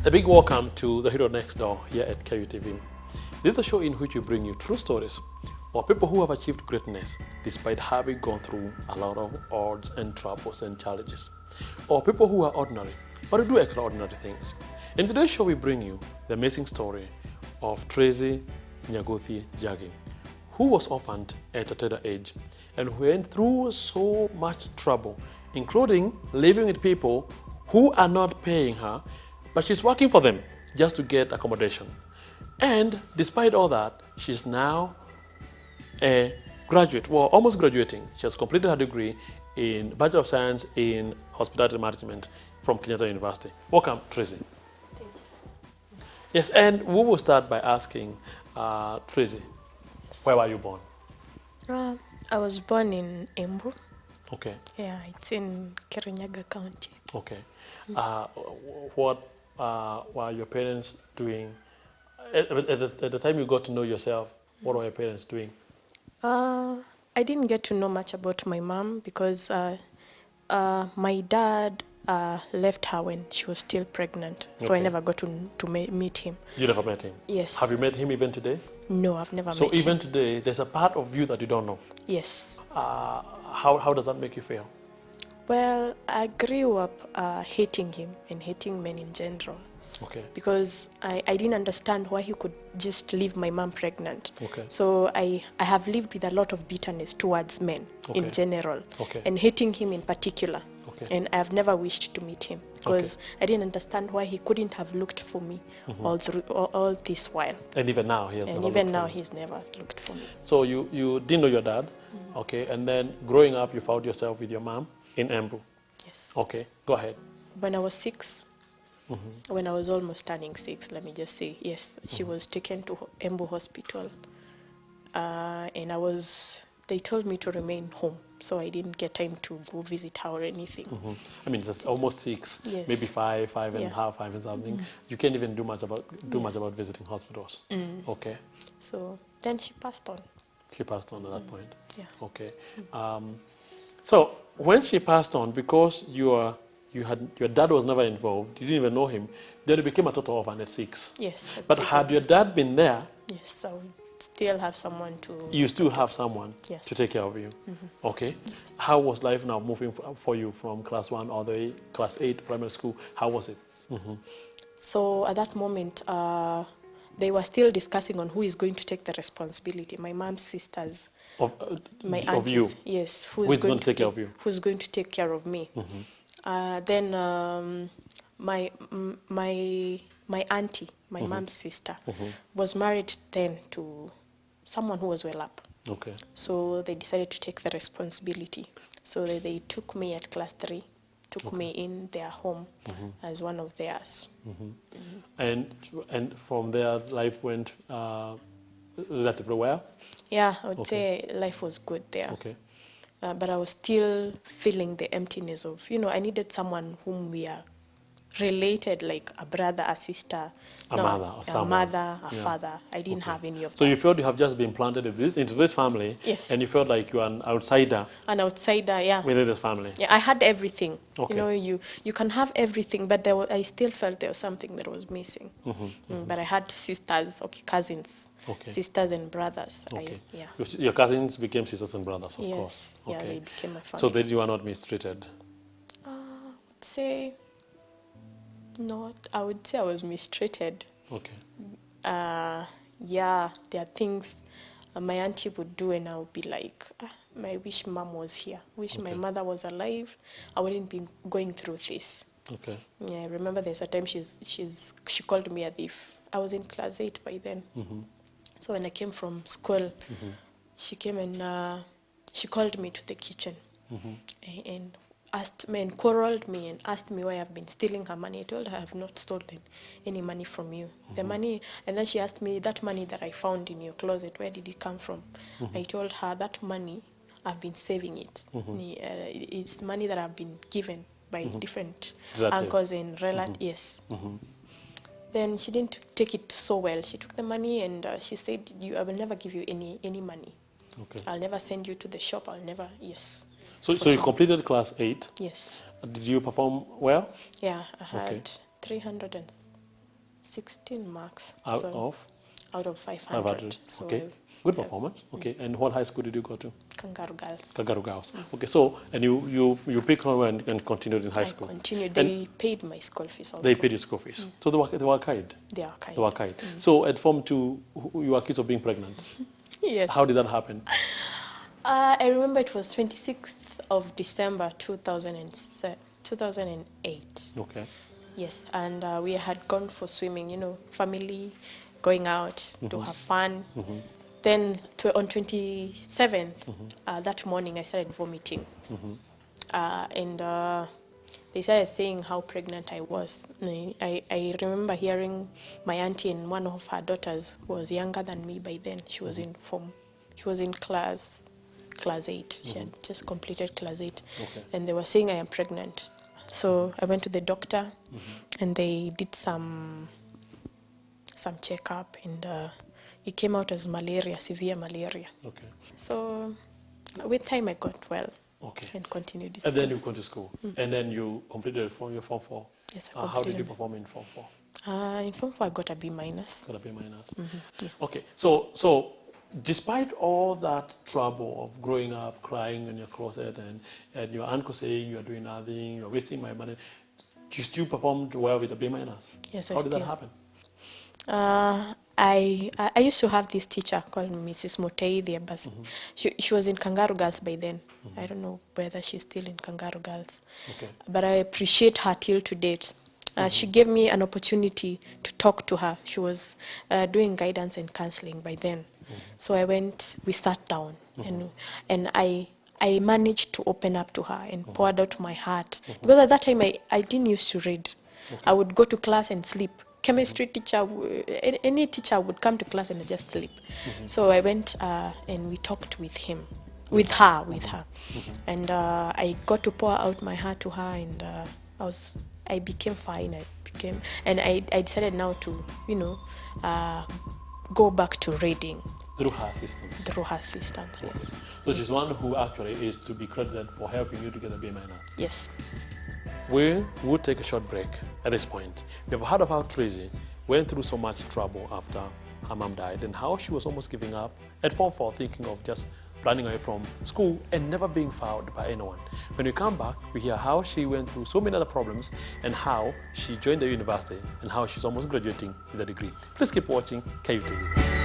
A big welcome to The Hero Next Door here at KUTV. This is a show in which we bring you true stories of people who have achieved greatness despite having gone through a lot of odds and troubles and challenges. Or people who are ordinary but who do extraordinary things. In today's show, we bring you the amazing story of Tracy Njage, who was orphaned at a tender age and who went through so much trouble, including living with people who are not paying her, but she's working for them just to get accommodation. And despite all that, she's now a graduate, well, almost graduating. She has completed her degree in Bachelor of Science in Hospitality Management from Kenyatta University. Welcome, Tracy. Thank you. Yes, and we will start by asking Tracy, where were you born? I was born in Embu. Okay. Yeah, it's in Kirinyaga County. Okay. What were your parents doing? At the time you got to know yourself, what were your parents doing? I didn't get to know much about my mom because my dad left her when she was still pregnant. So I never got to meet him. You never met him? Yes. Have you met him even today? No, I've never met So him. even today, there's a part of you that you don't know. Yes. How does that make you feel? Well, I grew up hating him and hating men in general. Okay. Because I didn't understand why he could just leave my mom pregnant. Okay. So I have lived with a lot of bitterness towards men in general, and hating him in particular. Okay. And I've never wished to meet him because I didn't understand why he couldn't have looked for me all this while. And even now, he has never even looked now, for you. he's never looked for me. So you didn't know your dad, okay, and then growing up, you found yourself with your mom in Embu. Yes. Okay, go ahead. When I was 6, when I was almost turning 6, let me just say, yes, she was taken to Embu Hospital. And they told me to remain home, so I didn't get time to go visit her or anything. I mean, that's almost 6, Yes. maybe 5 and a half, 5 and something. You can't even do much about visiting hospitals. Okay. So then she passed on. She passed on at that point. Yeah. Okay. So when she passed on, because your dad was never involved, you didn't even know him, then you became a total orphan at 6. Yes. But had your dad been there, yes, I would still have someone to. you still have someone Yes. to take care of you. Okay. Yes. How was life now moving for you from class 1 all the way class 8 primary school? How was it? So at that moment, they were still discussing on who is going to take the responsibility. My mom's sisters, my aunties, of you. yes, Who is going to take care of you? Who's going to take care of me? Then my auntie, my mom's sister, was married then to someone who was well up. Okay. So they decided to take the responsibility. So they took me at class 3, took me in their home as one of theirs. And from there, life went relatively well? Yeah, I would say life was good there. Okay. But I was still feeling the emptiness of, I needed someone whom we are related, like a brother, a sister, a mother, a father. I didn't have any of that. So you felt you have just been planted into this family, yes, and you felt like you are an outsider. An outsider, yeah. Within this family. Yeah, I had everything. Okay. You can have everything, but I still felt there was something that was missing. But I had sisters, cousins, sisters and brothers. Okay. Your cousins became sisters and brothers, of course. Yes, yeah, they became my family. So then you were not mistreated? I would say I would say I was mistreated. Okay. Yeah, there are things my auntie would do and I would be like, I wish mom was here. Wish my mother was alive. I wouldn't be going through this. Okay. Yeah, I remember there's a time she called me a thief. I was in class 8 by then. So when I came from school, she came and she called me to the kitchen and asked me and quarreled me and asked me why I've been stealing her money. I told her I have not stolen any money from you. The money, and then she asked me, that money that I found in your closet, where did it come from? I told her that money, I've been saving it. It's money that I've been given by different uncles and relatives. Yes. Then she didn't take it so well. She took the money and she said, I will never give you any money. Okay. I'll never send you to the shop. I'll never, yes. So you completed class 8? Yes. Did you perform well? Yeah, I had 300 16 marks. Out so of? Out of 500. 500. So Okay. Good performance. Okay. And what high school did you go to? Kangaroo Girls. Kangaroo Girls. Okay. So, and you picked on and continued in high school? I continued. They paid my school fees also. They paid your school fees. So they were kind? They are kind. They were kind. So at Form 2, you were accused of being pregnant? Yes. How did that happen? I remember it was 26th of December 2008. Okay. Yes, and we had gone for swimming, family going out to have fun. Then on 27th, that morning, I started vomiting. And they started saying how pregnant I was. I remember hearing my auntie and one of her daughters who was younger than me by then. She was in class 8. She had just completed class 8. Okay. And they were saying I am pregnant. So I went to the doctor and they did some checkup, and it came out as malaria, severe malaria. Okay. So with time I got well. Okay. And continued this. And then you go to school. And then you completed your Form 4. Yes, I completed. How did you perform in Form 4? In Form 4 I got a B-. Got a B-. Yeah. Okay. So despite all that trouble of growing up, crying in your closet, and your uncle saying you're doing nothing, you're wasting my money, you still performed well with a B-. Yes, How did that happen? I used to have this teacher called Mrs. Motei Diabas. She was in Kangaroo Girls by then. I don't know whether she's still in Kangaroo Girls. Okay. But I appreciate her till to date. She gave me an opportunity to talk to her. She was doing guidance and counseling by then. So we sat down, and I managed to open up to her and poured out my heart. Because at that time, I didn't used to read. Okay. I would go to class and sleep. Chemistry teacher, any teacher would come to class and just sleep. So I went and we talked with her. And I got to pour out my heart to her, and I became fine. I decided now to, go back to reading. Through her assistance? Through her assistance, yes. So she's one who actually is to be credited for helping you to get a B-. Yes. We will take a short break at this point. We have heard of how Tracy went through so much trouble after her mom died, and how she was almost giving up at Form 4, thinking of just running away from school and never being found by anyone. When we come back, we hear how she went through so many other problems and how she joined the university and how she's almost graduating with a degree. Please keep watching KUTV.